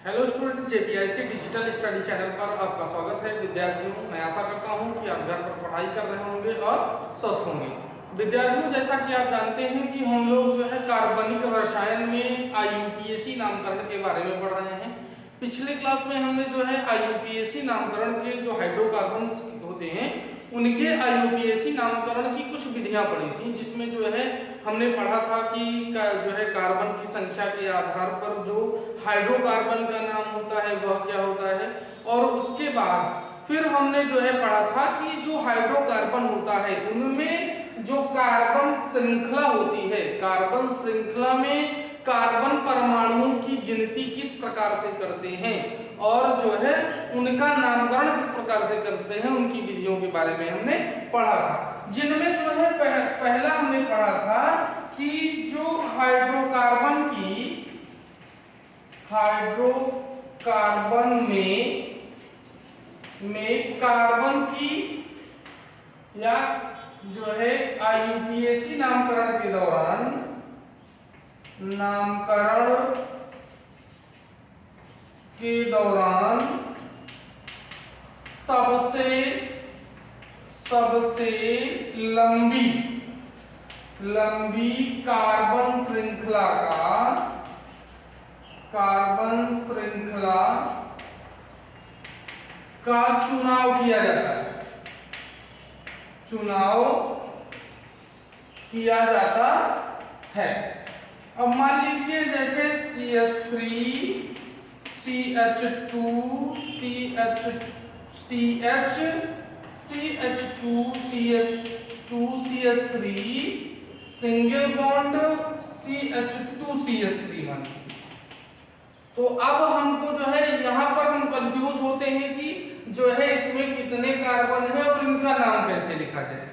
Hello students, JPIC digital study channel पर आपका स्वागत है। विद्यार्थियों, मैं आशा करता हूं कि आप घर पर पढ़ाई कर रहे होंगे और स्वस्थ होंगे। विद्यार्थियों, जैसा कि आप जानते हैं कि हम लोग जो है कार्बनिक रसायन में आईयूपीएसी नामकरण के बारे में पढ़ रहे हैं। पिछले क्लास में हमने जो है आईयूपीएसी नामकरण के जो हाइड्रोकार्बन होते हैं उनके आईयूपीएसी नामकरण की कुछ विधियां पढ़ी थी, जिसमें जो है हमने पढ़ा था कि जो है कार्बन की संख्या के आधार पर जो हाइड्रोकार्बन का नाम होता है वह क्या होता है। और उसके बाद फिर हमने जो है पढ़ा था कि जो हाइड्रोकार्बन होता है उनमें जो कार्बन श्रृंखला होती है, कार्बन श्रृंखला में कार्बन परमाणुओं की गिनती किस प्रकार से करते हैं और जो है उनका नामकरण किस प्रकार से करते हैं, उनकी विधियों के बारे में हमने पढ़ा था। जिनमें जो है पहला हमने पढ़ा था कि जो हाइड्रोकार्बन में कार्बन की या जो है आईयूपीएसी नामकरण के दौरान सबसे लंबी कार्बन श्रृंखला का चुनाव किया जाता है। अब मान लीजिए जैसे CH3 CH2 CH2 CH3 single bond CH2 CH3 तो अब हमको जो है यहाँ पर हम कंफ्यूज होते हैं कि जो है इसमें कितने कार्बन है और इनका नाम कैसे लिखा जाए।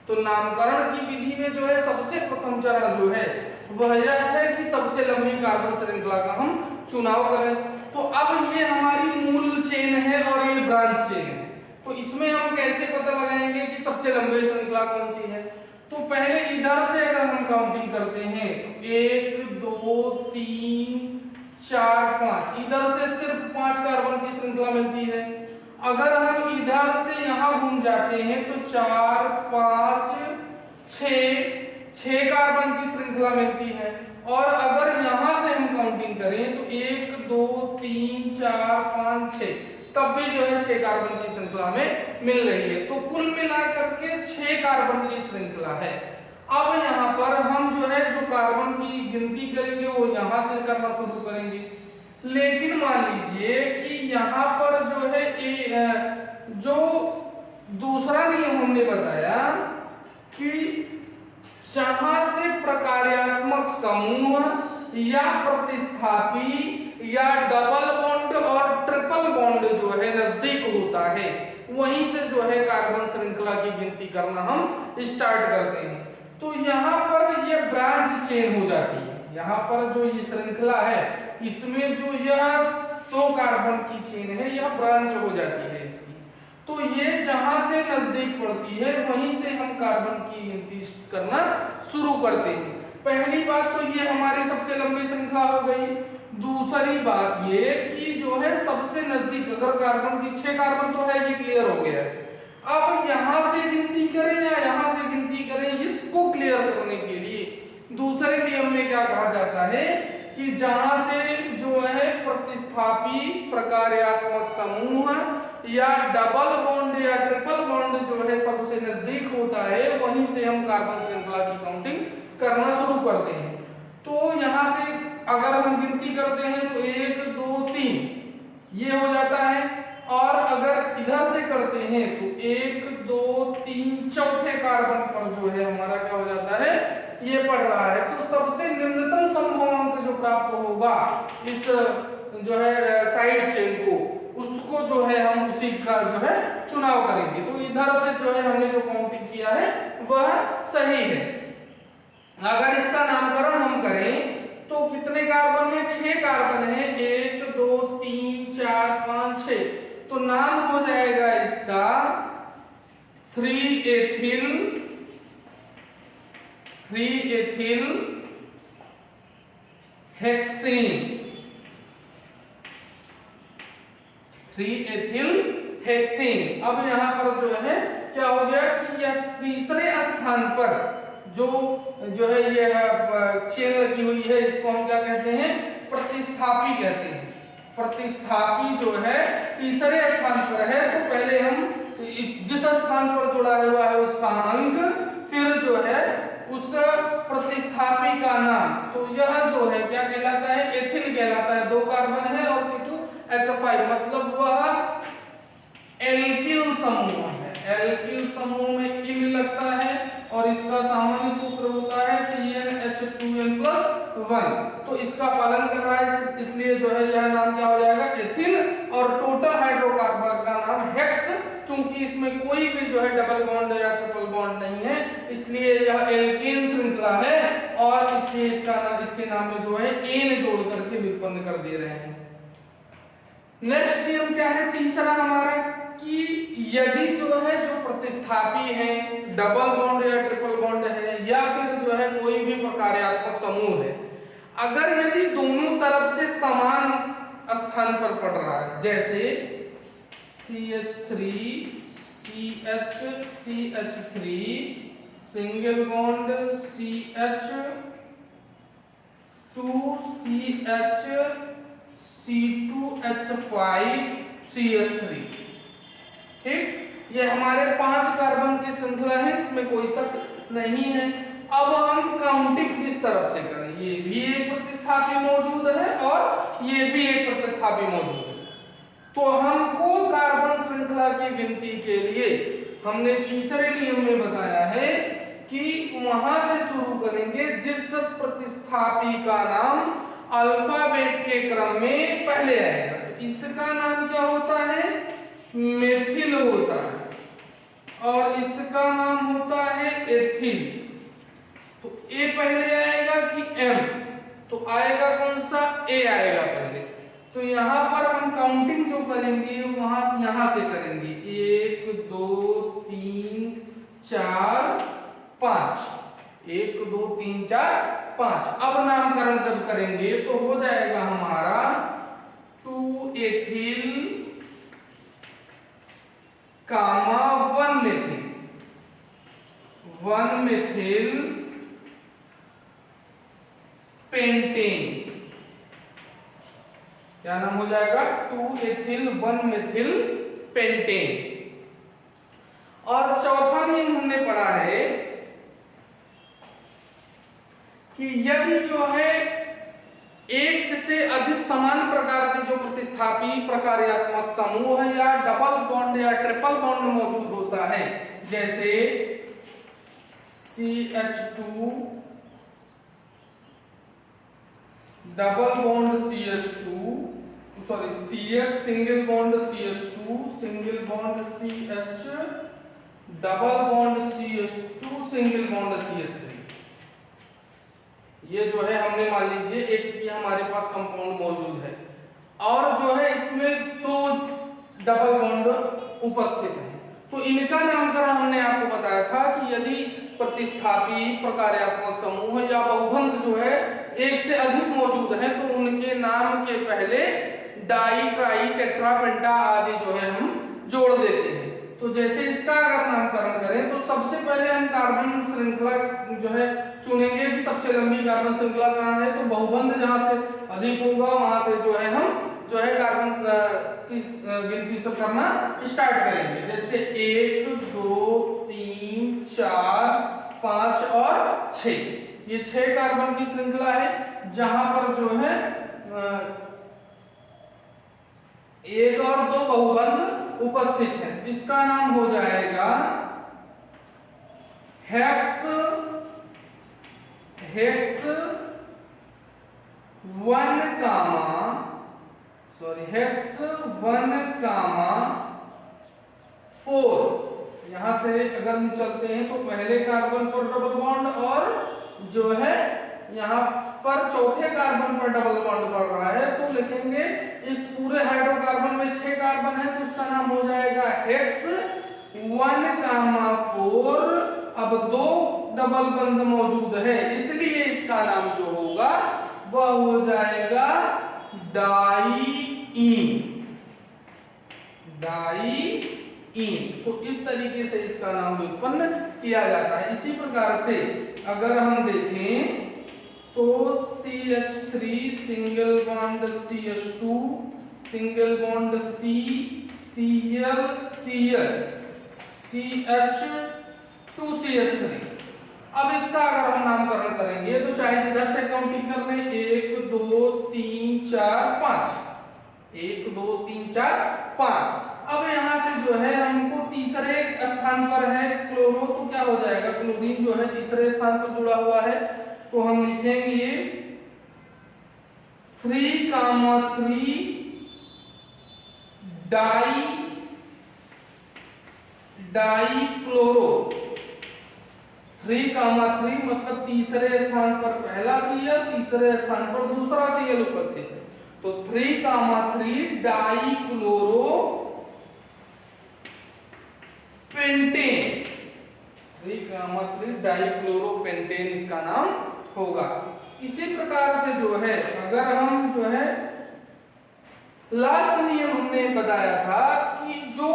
तो नामकरण की विधि में जो है सबसे प्रथम चरण जो है वह यह है कि सबसे लंबी कार्बन श्रृंखला का हम चुनाव करें। तो अब ये हमारी मूल चेन है और ये ब्रांच चेन है, तो इसमें हम कैसे पता लगाएंगे कि सबसे लंबी श्रृंखला कौन सी है। तो पहले इधर से अगर हम काउंटिंग करते हैं तो 1 2 3 4 5, इधर से सिर्फ 5 कार्बन की श्रृंखला मिलती है। अगर हम इधर से यहाँ घूम जाते हैं तो 4 5 6 कार्बन की श्रृंखला मिलती है। और अगर यहाँ से हम काउंटिंग करें तो 1 2 3 4 5 6, तब भी जो है 6 कार्बन की श्रृंखला में मिल रही है। तो कुल मिलाकर के 6 कार्बन की श्रृंखला है। अब यहाँ पर हम जो है जो कार्बन की गिनती करेंगे वो यहाँ से करना शुरू करेंगे। लेकिन मान लीजिए कि यहाँ पर जो है जो दूसरा नियम हमने बताया कि जहां से प्रकार्यात्मक समूह या प्रतिस्थापी या डबल बॉन्ड और ट्रिपल बॉन्ड जो है नजदीक होता है वहीं से जो है कार्बन श्रृंखला की गिनती करना हम स्टार्ट करते हैं। तो यहाँ पर ये ब्रांच चेन हो जाती है। यहाँ पर जो ये श्रृंखला है इसमें जो यह तो कार्बन की चेन है यह ब्रांच हो जाती है इसकी। तो ये जहां से नजदीक पड़ती है वहीं से हम कार्बन की गिनती करना शुरू करते हैं। पहली बात तो ये हमारी सबसे लंबी श्रृंखला हो गई। दूसरी बात ये कि जो है सबसे नजदीक अगर कार्बन की 6 कार्बन तो है, ये क्लियर हो गया है। अब यहाँ से गिनती करें या यहाँ से गिनती करें, इसको क्लियर करने के लिए दूसरे नियम में क्या कहा जाता है कि जहां से जो है प्रतिस्थापी प्रकार्यात्मक समूह या डबल बॉन्ड या ट्रिपल बॉन्ड जो है सबसे नजदीक होता है वहीं से हम कार्बन श्रृंखला की काउंटिंग करना शुरू करते हैं। तो यहाँ से अगर हम गिनती करते हैं तो 1 2 3 ये हो जाता है। और अगर इधर से करते हैं तो 1 2 3 चौथे कार्बन पर जो है हमारा क्या हो जाता है, ये पड़ रहा है। तो सबसे न्यूनतम संभवांक जो प्राप्त होगा इस जो है साइड चेन को, उसको जो है हम उसी का जो है चुनाव करेंगे। तो इधर से जो है हमने जो काउंटिंग किया है वह सही है। अगर इसका नामकरण हम करें तो कितने कार्बन है, 6 कार्बन है, 1 2 3 4 5 6। तो नाम हो जाएगा इसका 3 एथिल हेक्सेन। 3 ethyl hexane. अब यहाँ पर जो है क्या हो गया कि यह तीसरे स्थान पर जो है ये चेन लगी हुई है, इसको हम क्या कहते हैं, प्रतिस्थापी कहते हैं। प्रतिस्थापी जो है तीसरे स्थान पर है, तो पहले हम जिस स्थान पर जुड़ा हुआ है उसका अंक, फिर जो है उस प्रतिस्थापी का नाम। तो यह जो है क्या कहलाता है, एथिल कहलाता है। 2 कार्बन है और C2H5, मतलब वह एल्किल समूह है। एल्किल समूह में इन लगता है और इसका सामान्य सूत्र होता है CnH2n+1। तो इसका पालन कर रहा है, इसलिए जो है यह नाम क्या हो जाएगा, एथिल। और टोटल हाइड्रोकार्बन का नाम हेक्स, चूंकि इसमें कोई भी जो है डबल बॉन्ड या ट्रिपल बॉन्ड नहीं है, इसलिए यह एल्केन श्रृंखला है और इसलिए इसके नाम में जो है एन जोड़ करके व्युत्पन्न कर दे रहे हैं। नेक्स्ट नियम क्या है, तीसरा हमारा, कि यदि जो है जो प्रतिस्थापी है, डबल बॉन्ड या ट्रिपल बॉन्ड है, या फिर जो है कोई भी प्रकार्यात्मक समूह है, अगर यदि दोनों तरफ से समान स्थान पर पड़ रहा है, जैसे CH3 CH3 single bond CH2 CH C2H5 CH3, ठीक, ये हमारे 5 कार्बन की श्रृंखला है, इसमें कोई शक नहीं है। अब हम काउंटिंग किस तरफ से करें, ये भी एक प्रतिस्थापी मौजूद है और ये भी एक प्रतिस्थापी मौजूद है। तो हमको कार्बन श्रृंखला की गिनती के लिए हमने तीसरे नियम में बताया है कि वहां से शुरू करेंगे जिस प्रतिस्थापी का नाम अल्फाबेट के क्रम में पहले आएगा। तो इसका नाम क्या होता है, मेथिल होता है, और इसका नाम होता है एथिल। तो ए पहले आएगा कि एम, तो आएगा कौन सा, ए आएगा पहले। तो यहाँ पर हम काउंटिंग जो करेंगे यहाँ से करेंगे, 1 2 3 4 5, 1 2 3 4 5। अब नामकरण जब करेंगे तो हो जाएगा हमारा 2 एथिल कामा 1 मेथिल, 1 मेथिल पेंटेन। क्या नाम हो जाएगा, 2 एथिल 1 मेथिल पेंटेन। और चौथा नियम हमने पढ़ा है कि यदि जो है एक से अधिक समान प्रकार के जो प्रतिस्थापी प्रकार्यात्मक समूह है या डबल बॉन्ड या ट्रिपल बॉन्ड मौजूद होता है, जैसे CH2 double bond CH2, sorry CH single bond CH2 single bond CH double bond CH2 single bond CH3। ये जो है हमने मान लीजिए एक भी हमारे पास कंपाउंड मौजूद है और जो है इसमें 2 डबल बॉन्ड उपस्थित है, तो इनका नामकरण हमने आपको बताया था कि यदि प्रतिस्थापी प्रकार्यात्मक समूह या बहुबंध जो है एक से अधिक मौजूद है तो उनके नाम के पहले डाई ट्राई टेट्रा पेंटा आदि जो है हम जोड़ देते हैं। तो जैसे इसका अगर नामकरण करें तो सबसे पहले हम कार्बन श्रृंखला जो है चुनेंगे कि सबसे लंबी कार्बन श्रृंखला कहाँ है, तो बहुबंध जहां से अधिक होगा वहां से जो है हम जो है कार्बन की गिनती से करना स्टार्ट करेंगे। जैसे 1 2 3 4 5 और 6, ये 6 कार्बन की श्रृंखला है जहां पर जो है 1 और 2 बहुबंध उपस्थित है। इसका नाम हो जाएगा हेक्स 1 कामा हेक्स 1 कामा 4। यहां से अगर हम चलते हैं तो पहले कार्बन पर डबल बॉन्ड और जो है यहां पर चौथे कार्बन पर डबल बॉन्ड पड़ रहा है, तो लिखेंगे इस पूरे हाइड्रोकार्बन में 6 कार्बन है तो उसका नाम हो जाएगा हेक्स 1 कामा 4। अब 2 डबल बंध मौजूद है इसलिए इसका नाम जो होगा वह हो जाएगा डाईईन। डाईईन। तो इस तरीके से इसका नाम भी उत्पन्न किया जाता है। इसी प्रकार से अगर हम देखें तो CH3 single bond CH2 single bond C Cl Cl CH2CH3। अब इसका अगर हम नामकरण करेंगे तो चाहे जिधर से काउंटिंग कर लें 1 2 3 4 5 1 2 3 4 5। अब यहाँ से जो है हमको तीसरे स्थान पर है क्लोरो, तो क्या हो जाएगा, क्लोरीन जो है तीसरे स्थान पर जुड़ा हुआ है, तो हम लिखेंगे 3,3 डाईक्लोरो। 3,3 मतलब तीसरे स्थान पर पहला Cl, तीसरे स्थान पर दूसरा Cl उपस्थित है, तो 3,3 डाईक्लोरो पेंटेन। 3,3 डाईक्लोरोपेंटेन इसका नाम होगा। इसी प्रकार से जो है अगर हम जो है लास्ट नियम हमने बताया था कि जो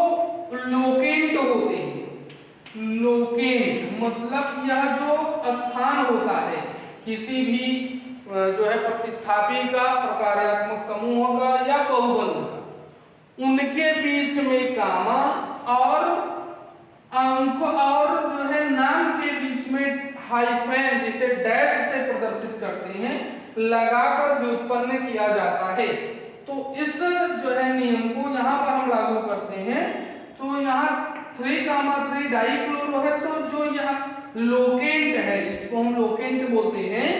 लोकेंट होते हैं, लोकेंट मतलब यह जो स्थान होता है किसी भी जो है प्रतिस्थापी का, प्रकार्यात्मक समूह का या बहुबंध का, उनके बीच में कामा और अंक और जो है नाम के बीच में हाइफन जिसे डैश से प्रदर्शित करते हैं लगाकर व्युत्पन्न किया जाता है। तो इस जो है नियम को यहाँ पर हम लागू करते हैं, तो यहाँ 3,3 डाईक्लोरो है, तो जो यहाँ लोकेंट है इसको हम लोकेंट बोलते हैं,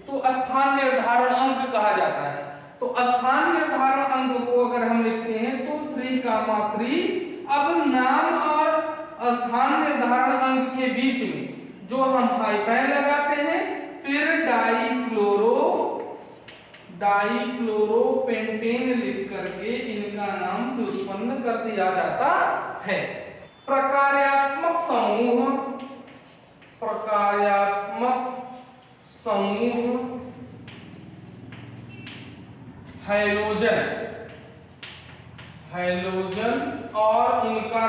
तो स्थान निर्धारण अंक कहा जाता है। तो स्थान निर्धारण अंक को अगर हम लिखते हैं तो 3,3, अब नाम और स्थान निर्धारण अंक के बीच में जो हम हाइफन लगाते हैं, फिर डाईक्लोरोपेंटेन लिख करके इनका नाम व्युत्पन्न कर दिया जाता है। प्रकार्यात्मक समूह हैलोजन और इनका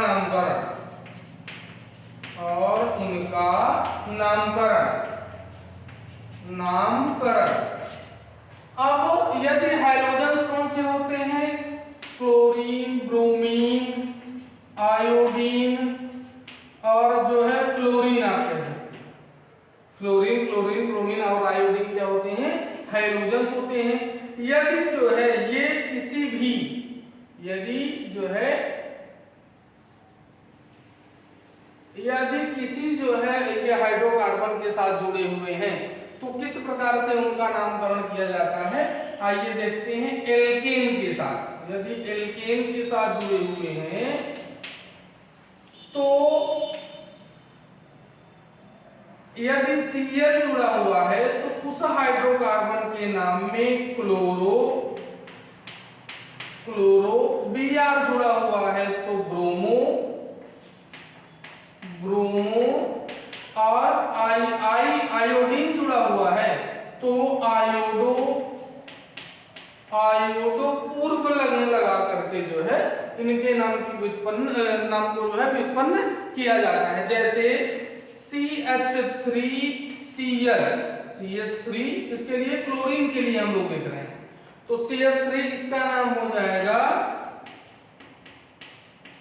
नामकरण। अब यदि हैलोजन्स कौन से होते हैं, क्लोरीन, ब्रोमीन, आयोडीन और जो है फ्लोरीन, आप कह सकते हैं फ्लोरीन, क्लोरीन, ब्रोमीन और आयोडीन क्या होते हैं, हैलोजन्स होते हैं। यदि जो है ये किसी भी ये हाइड्रोकार्बन के साथ जुड़े हुए हैं तो किस प्रकार से उनका नामकरण किया जाता है, आइए देखते हैं। एल्केन के साथ, यदि एल्केन के साथ जुड़े हुए हैं तो यदि Cl जुड़ा हुआ है तो उस हाइड्रोकार्बन के नाम में क्लोरो, Br जुड़ा हुआ है तो ब्रोमो और आयोडीन जुड़ा हुआ है तो आयोडो पूर्व लग्न लगा करके जो है इनके नाम को जो है व्युत्पन्न किया जाता है। जैसे CH3Cl, इसके लिए क्लोरीन के लिए हम लोग देख रहे हैं, तो CH3 इसका नाम हो जाएगा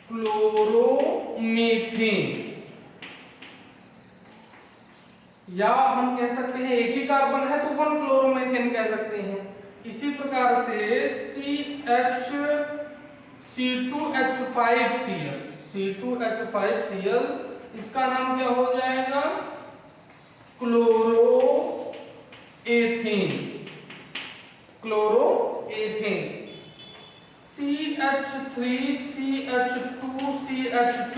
क्लोरोमीथेन, या हम कह सकते हैं एक ही कार्बन है तो 1 क्लोरोमीथेन कह सकते हैं। इसी प्रकार से C2H5Cl, इसका नाम क्या हो जाएगा, क्लोरोएथेन। CH3CH2CH2,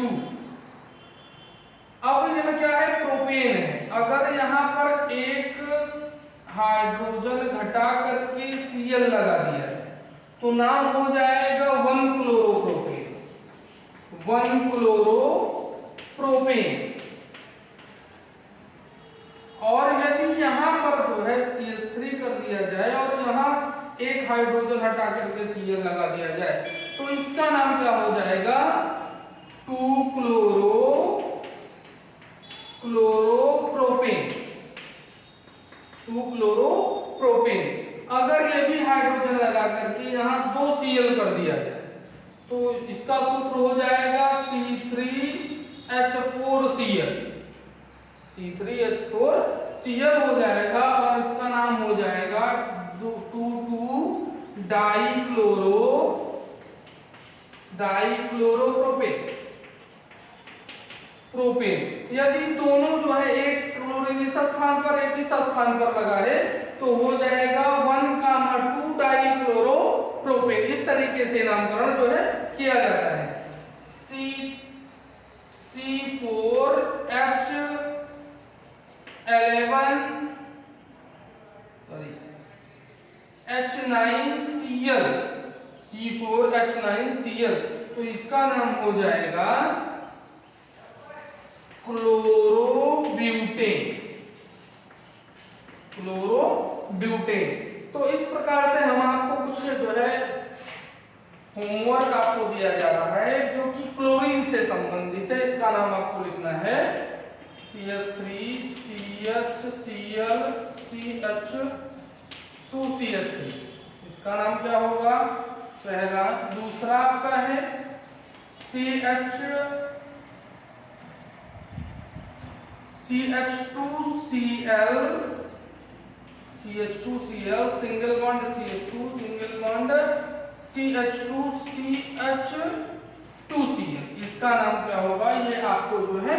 अब यह क्या है, प्रोपेन है। अगर यहाँ पर एक हाइड्रोजन घटा करके Cl लगा दिया है तो नाम हो जाएगा 1-क्लोरोप्रोपेन। और यदि यहाँ पर जो है CH3 कर दिया जाए और यहाँ एक हाइड्रोजन हटा करके Cl लगा दिया जाए तो इसका नाम क्या हो जाएगा, 2-क्लोरोप्रोपेन। 2-क्लोरोप्रोपेन। अगर ये भी हाइड्रोजन लगा करके यहाँ 2 Cl कर दिया जाए तो इसका सूत्र हो जाएगा C3H4Cl। C3H4Cl हो जाएगा और इसका नाम हो जाएगा 2,2-डाइक्लोरोप्रोपेन। यदि दोनों जो है एक क्लोरीन इस स्थान पर एक इस स्थान पर लगा है तो हो जाएगा 1,2-डाइक्लोरोप्रोपेन। इस तरीके से नामकरण जो है किया जाता है। C4H9Cl तो इसका नाम हो जाएगा क्लोरोब्यूटेन। तो इस प्रकार से हम आपको कुछ जो है होमवर्क आपको दिया जा रहा है जो कि क्लोरीन से संबंधित है। इसका नाम आपको लिखना है CH3CHCl CH2CH3। इसका नाम क्या होगा, पहला। दूसरा आपका है CH2Cl single bond CH2 single bond CH2CH2Cl। इसका नाम क्या होगा ये आपको जो है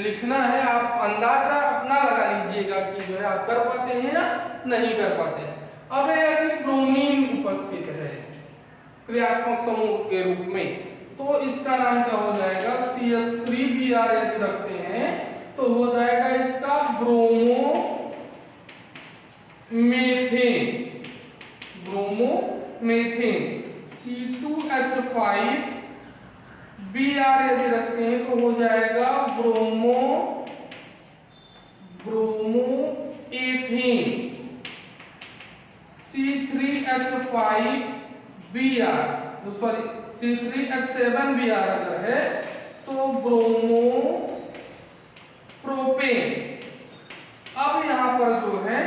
लिखना है। आप अंदाजा अपना लगा लीजिएगा कि जो है आप कर पाते हैं या नहीं कर पाते हैं। अब यदि ब्रोमीन उपस्थित है क्रियात्मक समूह के रूप में तो इसका नाम क्या हो जाएगा, CH3Br यदि रखते हैं तो हो जाएगा इसका ब्रोमोमेथेन। C2H5Br यदि रखते हैं तो हो जाएगा ब्रोमोएथेन। C3H7Br अगर है तो ब्रोमोप्रोपेन। अब यहाँ पर जो है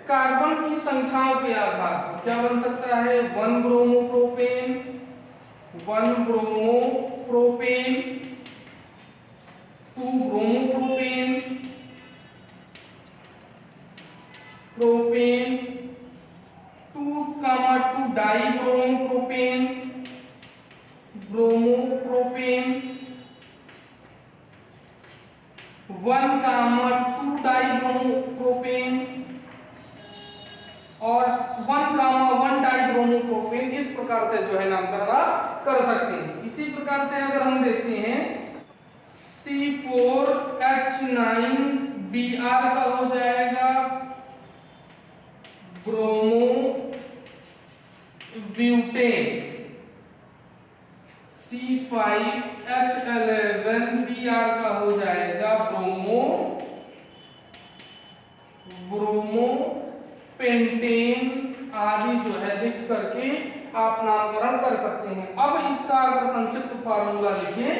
कार्बन की संख्याओं के आधार पर क्या बन सकता है, 1 bromopropane 2 bromopropane 2 dibromopropane bromopropane 1 dibromopropane और 1 डाइब्रोमोप्रोपेन। इस प्रकार से जो है नामकरण आप कर सकते हैं। इसी प्रकार से अगर हम देखते हैं C4H9Br का हो जाएगा ब्रोमोब्यूटेन। C5H11Br का हो जाएगा ब्रोमोपेंटेन आदि जो है लिख करके आप नामकरण कर सकते हैं। अब इसका अगर संक्षिप्त फार्मूला लिखें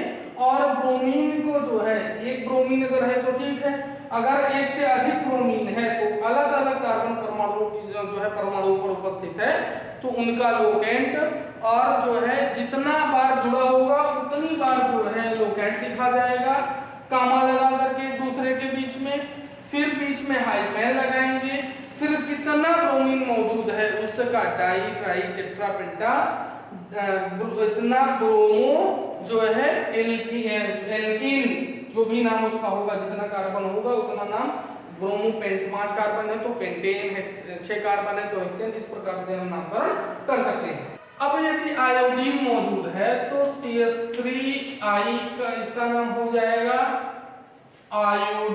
और ब्रोमीन को जो है एक ब्रोमीन अगर है तो ठीक है, अगर एक से अधिक ब्रोमीन है तो अलग अलग कार्बन परमाणुओं की जो है परमाणुओं पर उपस्थित है तो उनका लोकेंट और जो है जितना बार जुड़ा होगा उतनी बार जो है लोकेंट लिखा जाएगा कामा लगा करके एक दूसरे के बीच में, फिर बीच में हाइफेन लगाएंगे, फिर कितना ब्रोमीन मौजूद है उसका डाई ट्राई टेट्रा पेंटा इतना ब्रोमो जो है एल्कीन जो भी नाम उसका होगा, जितना कार्बन होगा उतना नाम ब्रोमोपेंट। 5 कार्बन है तो पेंटेन, 6 कार्बन है तो हेक्सेन। इस प्रकार से हम नामकरण कर सकते हैं। अब यदि आयोडीन मौजूद है तो CH3I का इसका नाम हो जाएगा आयोडोमेथेन।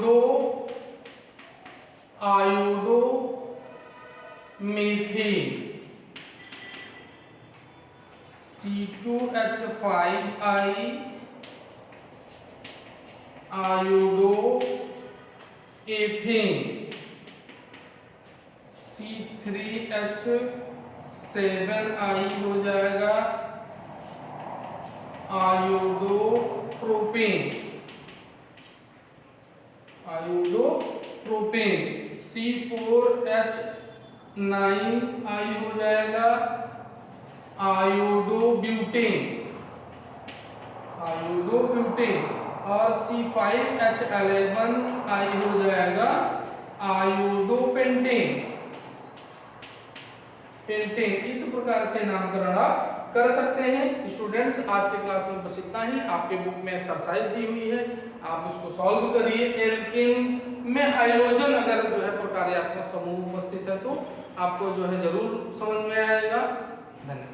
C2H5I आयोडोएथेन। C3H7I हो जाएगा आयोडोप्रोपेन, आयोडोप्रोपेन। C4H9I हो जाएगा आयोडोब्यूटेन, आयोडोब्यूटेन। और C5H11I हो जाएगा आयोडोपेंटेन, पेंटेन। इस प्रकार से नामकरण आप कर सकते हैं। स्टूडेंट्स, आज के क्लास में बस इतना ही। आपके बुक में एक्सरसाइज दी हुई है, आप उसको सॉल्व करिए। एल्केन में हाइड्रोजन अगर जो है प्रकार्यात्मक समूह उपस्थित है तो आपको जो है जरूर समझ में आएगा। धन्यवाद।